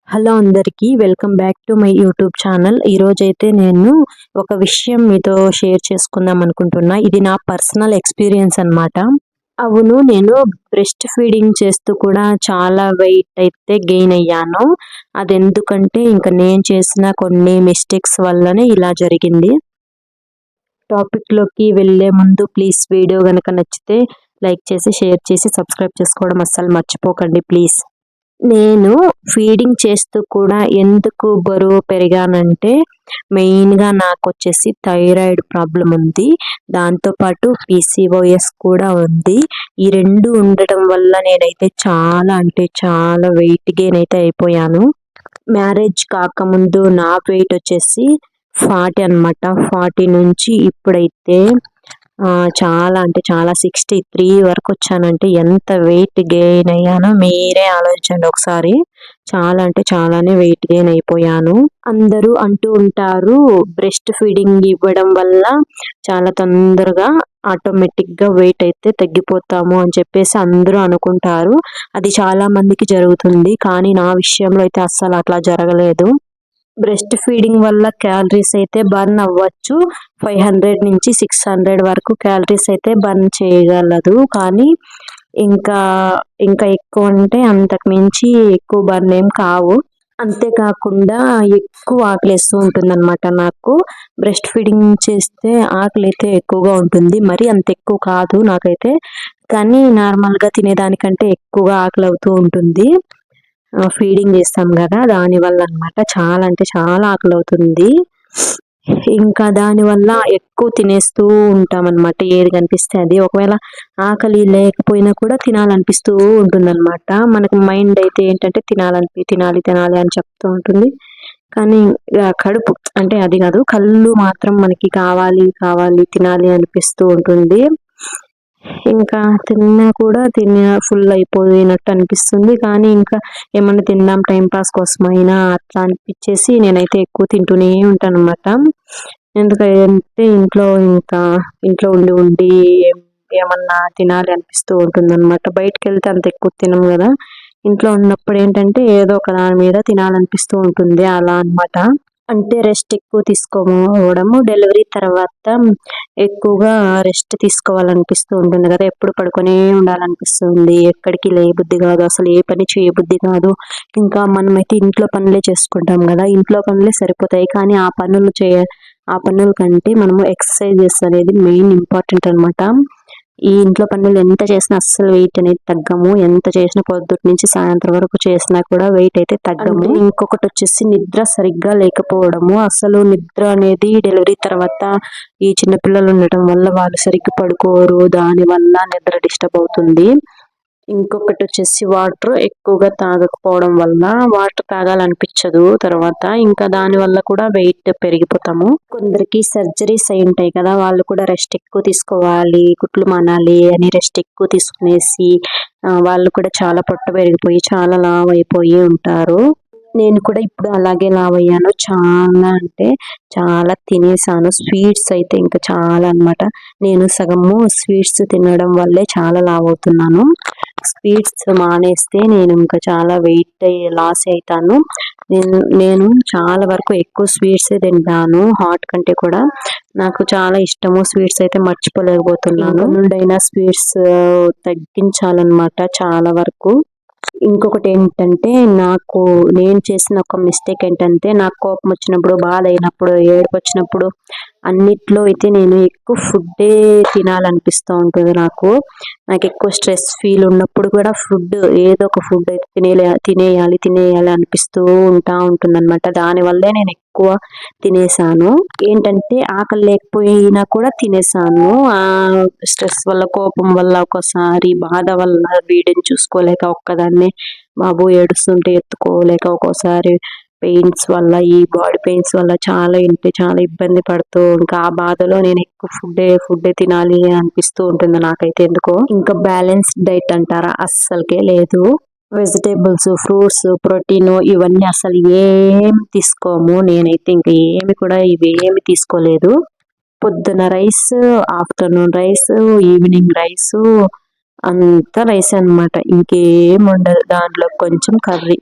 Hello అందరికీ welcome back to my YouTube channel. ఈరోజైతే నేను ఒక విషయం మీతో షేర్ చేసుకుందాం అనుకుంటున్నా. ఇది నా పర్సనల్ ఎక్స్పీరియన్స్ అన్నమాట. అవును, నేను బ్రెస్ట్ ఫీడింగ్ చేస్తూ కూడా చాలా వెయిట్ అయితే గెయిన్ అయ్యాను. అది ఎందుకంటే ఇంకా నేను చేసిన కొన్ని మిస్టేక్స్ వల్లనే ఇలా జరిగింది. టాపిక్లోకి వెళ్ళే ముందు ప్లీజ్ వీడియో కనుక నచ్చితే లైక్ చేసి షేర్ చేసి సబ్స్క్రైబ్ చేసుకోవడం అస్సలు మర్చిపోకండి ప్లీజ్. నేను ఫీడింగ్ చేస్తూ కూడా ఎందుకు బరువు పెరిగానంటే మెయిన్‌గా నాకొచ్చేసి థైరాయిడ్ ప్రాబ్లమ్ ఉంది. దాంతో పాటు పీసీఓఎస్ కూడా ఉంది. ఈ 2 ఉండటం వల్ల నేనైతే చాలా అంటే చాలా వెయిట్ గెయిన్ అయితే అయిపోయాను. మ్యారేజ్ కాకముందు నా వెయిట్ వచ్చేసి 40 అన్నమాట. 40 నుంచి ఇప్పుడైతే చాలా అంటే చాలా 63 వరకు వచ్చానంటే ఎంత వెయిట్ గెయిన్ అయ్యానో మీరే ఆలోచించండి ఒకసారి. చాలా అంటే చాలానే వెయిట్ గెయిన్ అయిపోయాను. అందరూ అంటూ ఉంటారు బ్రెస్ట్ ఫీడింగ్ ఇవ్వడం వల్ల చాలా తొందరగా ఆటోమేటిక్‌గా వెయిట్ అయితే తగ్గిపోతాము అని చెప్పేసి అందరూ అనుకుంటారు. అది చాలా మందికి జరుగుతుంది. కానీ నా విషయంలో అయితే అస్సలు అట్లా జరగలేదు. బ్రెస్ట్ ఫీడింగ్ వల్ల క్యాలరీస్ అయితే బర్న్ అవ్వచ్చు. 500 నుంచి 600 వరకు క్యాలరీస్ అయితే బర్న్ చేయగలదు. కానీ ఇంకా ఇంకా ఎక్కువ అంటే అంతకు మించి ఎక్కువ బర్న్ ఏం కావు. అంతేకాకుండా ఎక్కువ ఆకలేస్తూ ఉంటుందన్నమాట నాకు. బ్రెస్ట్ ఫీడింగ్ చేస్తే ఆకలి అయితే ఎక్కువగా ఉంటుంది. మరి అంత ఎక్కువ కాదు నాకైతే. కానీ నార్మల్‌గా తినేదానికంటే ఎక్కువగా ఆకలి అవుతూ ఉంటుంది. ఫీడింగ్ చేస్తాం కదా దానివల్ల అన్నమాట. చాలా అంటే చాలా ఆకలి అవుతుంది. ఇంకా దానివల్ల ఎక్కువ తినేస్తూ ఉంటామన్నమాట. ఏది కనిపిస్తే అది. ఒకవేళ ఆకలి లేకపోయినా కూడా తినాలనిపిస్తూ ఉంటుందన్నమాట. మనకి మైండ్ అయితే ఏంటంటే తినాలి తినాలి అని చెప్తూ ఉంటుంది. కానీ కడుపు అంటే అది కాదు, కళ్ళు మాత్రం మనకి కావాలి కావాలి తినాలి అనిపిస్తూ ఉంటుంది. ఇంకా తిన్నా కూడా ఫుల్ అయిపోయినట్టు అనిపిస్తుంది. కానీ ఇంకా ఏమన్నా తిందాం టైం పాస్ కోసమైనా అట్లా అనిపించేసి నేనైతే ఎక్కువ తింటూనే ఉంటానన్నమాట. ఎందుకంటే ఇంట్లో ఉండి ఉండి ఏమన్నా తినాలి అనిపిస్తూ ఉంటుందన్నమాట. బయటికెళ్తే అంత ఎక్కువ తినము కదా. ఇంట్లో ఉన్నప్పుడు ఏంటంటే ఏదో ఒక దాని మీద తినాలనిపిస్తూ ఉంటుంది. అలా అన్నమాట. అంటే రెస్ట్ ఎక్కువ తీసుకోవడము డెలివరీ తర్వాత ఎక్కువగా రెస్ట్ తీసుకోవాలనిపిస్తూ ఉంటుంది కదా. ఎప్పుడు పడుకొనే ఉండాలనిపిస్తుంది. ఎక్కడికి లేబుద్ధి కాదు. అసలు ఏ పని చేయబుద్ధి కాదు. ఇంకా మనమైతే ఇంట్లో పనులే చేసుకుంటాం కదా. ఇంట్లో పనులే సరిపోతాయి. కానీ ఆ పనుల కంటే మనము ఎక్సర్సైజెస్ అనేది మెయిన్ ఇంపార్టెంట్ అన్నమాట. ఈ ఇంట్లో పనులు ఎంత చేసినా అస్సలు వెయిట్ అనేది తగ్గము. ఎంత చేసినా పొద్దుటి నుంచి సాయంత్రం వరకు చేసినా కూడా వెయిట్ అయితే తగ్గము. ఇంకొకటి వచ్చేసి నిద్ర సరిగ్గా లేకపోవడము. అసలు నిద్ర అనేది డెలివరీ తర్వాత ఈ చిన్న పిల్లలు ఉండటం వల్ల వాళ్ళు సరిగ్గా పడుకోరు. దానివల్ల నిద్ర డిస్టర్బ్ అవుతుంది. ఇంకొకటి వచ్చేసి వాటర్ ఎక్కువగా తాగకపోవడం వల్ల వాటర్ తాగాలనిపించదు. తర్వాత ఇంకా దాని వల్ల కూడా వెయిట్ పెరిగిపోతాము. కొందరికి సర్జరీస్ అయి ఉంటాయి కదా, వాళ్ళు కూడా రెస్ట్ ఎక్కువ తీసుకోవాలి, కుట్లు మానాలి అని రెస్ట్ ఎక్కువ తీసుకునేసి వాళ్ళు కూడా చాలా పొట్ట పెరిగిపోయి చాలా లావు అయిపోయి ఉంటారు. నేను కూడా ఇప్పుడు అలాగే లావు అయ్యాను. చాలా అంటే చాలా తినేసాను. స్వీట్స్ అయితే ఇంకా చాలా అన్నమాట. నేను సగము స్వీట్స్ తినడం వల్లే చాలా లావు అవుతున్నాను. స్వీట్స్ మానేస్తే నేను ఇంకా చాలా వెయిట్ లాస్ అవుతాను. నేను చాలా వరకు ఎక్కువ స్వీట్స్ తింటాను. హాట్ కంటే కూడా నాకు చాలా ఇష్టము. స్వీట్స్ అయితే మర్చిపోలేకపోతున్నాను. నుండైనా స్వీట్స్ తగ్గించాలన్నమాట చాలా వరకు. ఇంకొకటి ఏంటంటే నేను చేసిన ఒక మిస్టేక్ ఏంటంటే నాకు కోపం వచ్చినప్పుడు, బాధ అయినప్పుడు, ఏడుపు వచ్చినప్పుడు అన్నిట్లో అయితే నేను ఎక్కువ ఫుడ్డే తినాలనిపిస్తూ ఉంటుంది నాకు. ఎక్కువ స్ట్రెస్ ఫీల్ ఉన్నప్పుడు కూడా ఏదో ఒక ఫుడ్ అయితే తినేయాలి అనిపిస్తూ ఉంటుందన్నమాట. దానివల్లే నేను ఎక్కువ తినేసాను. ఏంటంటే ఆకలి లేకపోయినా కూడా తినేసాను. స్ట్రెస్ వల్ల, కోపం వల్ల, ఒక్కోసారి బాధ వల్ల వీడిని చూసుకోలేక ఒక్కదాన్నే బాబు ఏడుస్తుంటే ఎత్తుకోలేక, ఒక్కోసారి పెయిన్స్ వల్ల, ఈ బాడీ పెయిన్స్ వల్ల చాలా ఇబ్బంది పడుతూ ఇంకా ఆ బాధలో నేను ఎక్కువ ఫుడ్డే తినాలి అనిపిస్తూ ఉంటుంది నాకైతే ఎందుకో. ఇంకా బ్యాలెన్స్డ్ డైట్ అంటారా, అస్సలకే లేదు. వెజిటేబుల్స్, ఫ్రూట్స్, ప్రోటీన్ ఇవన్నీ అసలు ఏం తీసుకోము. నేనైతే ఇంకా ఇవేమి తీసుకోలేదు. పొద్దున rice, afternoon rice, evening rice, అంతా రైస్ అన్నమాట. ఇంకేం ఉండదు. దాంట్లో కొంచెం కర్రీ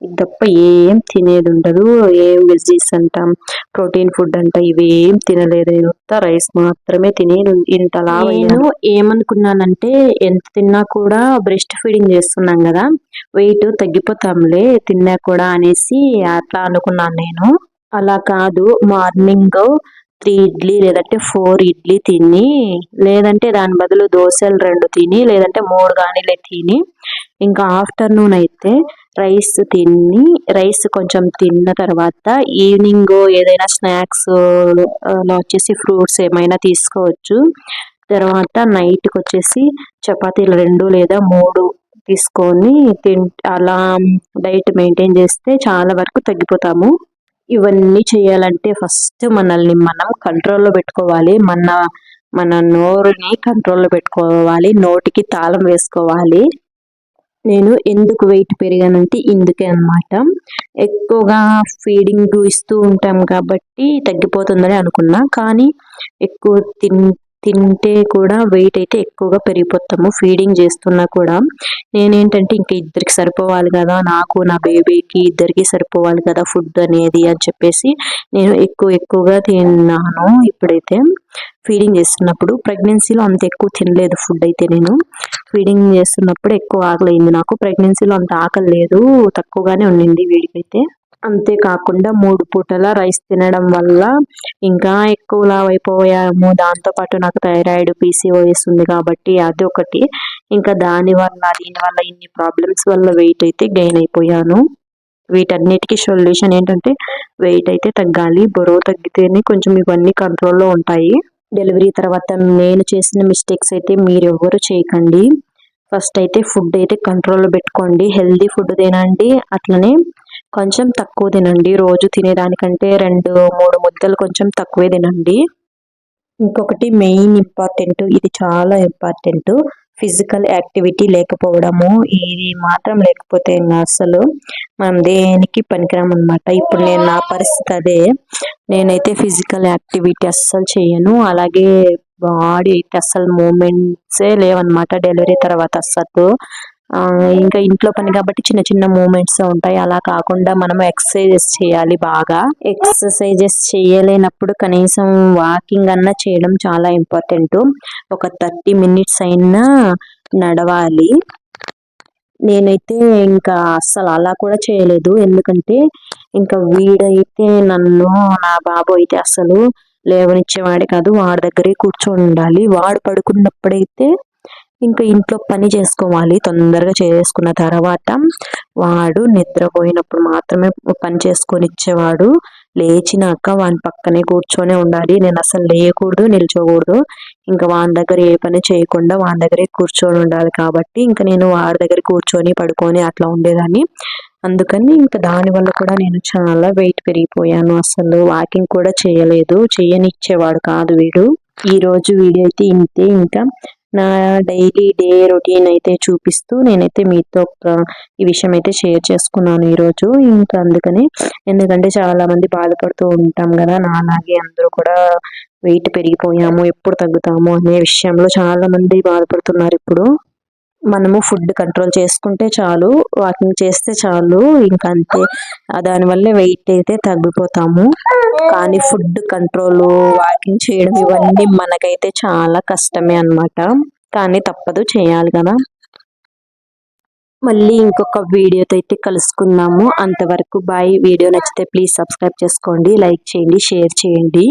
ఇది తప్ప ఏం తినేది ఉండదు. ఏం వెజ్జీస్ అంట, ప్రోటీన్ ఫుడ్ అంట ఇవేం తినలేదు. రైస్ మాత్రమే తిని ఇంతలా నేను ఏమనుకున్నానంటే ఎంత తిన్నా కూడా బ్రెస్ట్ ఫీడింగ్ చేస్తున్నాం కదా, వెయిట్ తగ్గిపోతాంలే తిన్నా కూడా అనేసి అట్లా అనుకున్నాను నేను. అలా కాదు, మార్నింగ్ 3 ఇడ్లీ లేదంటే 4 ఇడ్లీ తిని, లేదంటే దాని బదులు దోశలు 2 తిని, లేదంటే 3 గానీలే తిని, ఇంకా ఆఫ్టర్నూన్ అయితే రైస్ కొంచెం తిన్న తర్వాత ఈవినింగ్ ఏదైనా స్నాక్స్ వచ్చేసి ఫ్రూట్స్ ఏమైనా తీసుకోవచ్చు. తర్వాత నైట్కి వచ్చేసి చపాతీలు 2 లేదా 3 తీసుకొని అలా డైట్ మెయింటైన్ చేస్తే చాలా వరకు తగ్గిపోతాము. ఇవన్నీ చేయాలంటే ఫస్ట్ మనల్ని మనం కంట్రోల్లో పెట్టుకోవాలి. మన నోరుని కంట్రోల్లో పెట్టుకోవాలి. నోటికి తాళం వేసుకోవాలి. నేను ఎందుకు వెయిట్ పెరిగానంటే ఇందుకే అన్నమాట. ఎక్కువగా ఫీడింగ్ ఇస్తూ ఉంటాం కాబట్టి తగ్గిపోతుందని అనుకున్నా, కానీ ఎక్కువ తింటే కూడా వెయిట్ అయితే ఎక్కువగా పెరిగిపోతాము ఫీడింగ్ చేస్తున్నా కూడా. నేనేంటంటే ఇంకా ఇద్దరికి సరిపోవాలి కదా, నాకు నా బేబీకి ఇద్దరికి సరిపోవాలి కదా ఫుడ్ అనేది అని చెప్పేసి నేను ఎక్కువగా తిన్నాను. ఇప్పుడైతే ఫీడింగ్ చేస్తున్నప్పుడు, ప్రెగ్నెన్సీలో అంత ఎక్కువ తినలేదు ఫుడ్ అయితే. నేను ఫీడింగ్ చేస్తున్నప్పుడు ఎక్కువ ఆకలి అయింది నాకు, ప్రెగ్నెన్సీలో అంత ఆకలి లేదు, తక్కువగానే ఉండింది వీడికైతే. అంతేకాకుండా 3 పూటల రైస్ తినడం వల్ల ఇంకా ఎక్కువ లావు అయిపోయాము. దాంతో పాటు నాకు థైరాయిడ్, PCOS ఉంది కాబట్టి అదొకటి. ఇంకా దీనివల్ల ఇన్ని ప్రాబ్లమ్స్ వల్ల వెయిట్ అయితే గెయిన్ అయిపోయాను. వీటన్నిటికీ సొల్యూషన్ ఏంటంటే వెయిట్ అయితే తగ్గాలి. బరువు తగ్గితేనే కొంచెం ఇవన్నీ కంట్రోల్లో ఉంటాయి. డెలివరీ తర్వాత నేను చేసిన మిస్టేక్స్ అయితే మీరు ఎవరు చేయకండి. ఫస్ట్ అయితే ఫుడ్ అయితే కంట్రోల్లో పెట్టుకోండి. హెల్దీ ఫుడ్ తినండి, అట్లనే కొంచెం తక్కువ తినండి. రోజు తినేదానికంటే 2-3 ముద్దలు కొంచెం తక్కువే తినండి. ఇంకొకటి మెయిన్ ఇంపార్టెంట్, ఇది చాలా ఇంపార్టెంట్, ఫిజికల్ యాక్టివిటీ లేకపోవడము. ఇది మాత్రం లేకపోతే ఇంకా అసలు మనం దేనికి పనికిరాం అనమాట. ఇప్పుడు నా పరిస్థితి అదే. నేనైతే ఫిజికల్ యాక్టివిటీ అస్సలు చేయను, అలాగే బాడీ అయితే అస్సలు మూమెంట్సే లేవన్నమాట డెలివరీ తర్వాత అస్సలు. ఇంకా ఇంట్లో పని కాబట్టి చిన్న చిన్న మూమెంట్స్ ఉంటాయి. అలా కాకుండా మనం ఎక్సర్సైజెస్ చేయాలి బాగా. ఎక్సర్సైజెస్ చేయలేనప్పుడు కనీసం వాకింగ్ అన్నా చేయడం చాలా ఇంపార్టెంట్. ఒక 30 మినిట్స్ అయినా నడవాలి. నేనైతే ఇంకా అస్సలు అలా కూడా చేయలేదు, ఎందుకంటే ఇంకా వీడైతే నా బాబు అయితే అసలు లేవనిచ్చేవాడే కాదు. వాడి దగ్గరే కూర్చొని ఉండాలి. వాడు పడుకున్నప్పుడైతే ఇంకా ఇంట్లో పని చేసుకోవాలి. తొందరగా చేసుకున్న తర్వాత వాడు నిద్రపోయినప్పుడు మాత్రమే పని చేసుకొని ఇచ్చేవాడు. లేచినాక వాని పక్కనే కూర్చొనే ఉండాలి. నేను అసలు లేయకూడదు, నిల్చోకూడదు. ఇంకా వాని దగ్గర ఏ పని చేయకుండా వాని దగ్గరే కూర్చొని ఉండాలి. కాబట్టి ఇంకా నేను వాడి దగ్గర కూర్చొని పడుకొని అట్లా ఉండేదాన్ని. అందుకని ఇంకా దానివల్ల కూడా నేను చాలా వెయిట్ పెరిగిపోయాను. అసలు వాకింగ్ కూడా చేయనిచ్చేవాడు కాదు వీడు. ఈ రోజు వీడియో అయితే ఇంతే. ఇంకా నా డైలీ డే రొటీన్ అయితే చూపిస్తూ నేనైతే మీతో ఈ విషయం అయితే షేర్ చేసుకున్నాను ఈరోజు. ఇంకా అందుకని, ఎందుకంటే చాలా మంది బాధపడుతూ ఉంటాం కదా, నాలాగే అందరూ కూడా వెయిట్ పెరిగిపోయాము, ఎప్పుడు తగ్గుతాము అనే విషయంలో చాలా మంది బాధపడుతున్నారు. ఇప్పుడు మనము ఫుడ్ కంట్రోల్ చేసుకుంటే చాలు, వాకింగ్ చేస్తే చాలు, ఇంకా అంతే. దానివల్ల వెయిట్ అయితే తగ్గిపోతాము. కానీ ఫుడ్ కంట్రోల్, వాకింగ్ చేయడం ఇవన్నీ మనకైతే చాలా కష్టమే అన్నమాట. కానీ తప్పదు, చేయాలి కదా. మళ్ళీ ఇంకొక వీడియోతో అయితే కలుసుకుందాము. అంతవరకు బాయ్. వీడియో నచ్చితే ప్లీజ్ సబ్స్క్రైబ్ చేసుకోండి, లైక్ చేయండి, షేర్ చేయండి.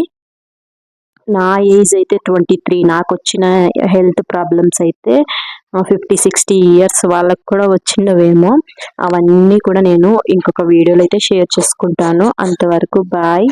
నా ఏజ్ అయితే 23. నాకు వచ్చిన హెల్త్ ప్రాబ్లమ్స్ అయితే 50-60 ఇయర్స్ వాళ్ళకు కూడా వచ్చినవేమో. అవన్నీ కూడా నేను ఇంకొక వీడియోలో అయితే షేర్ చేసుకుంటాను. అంతవరకు బాయ్.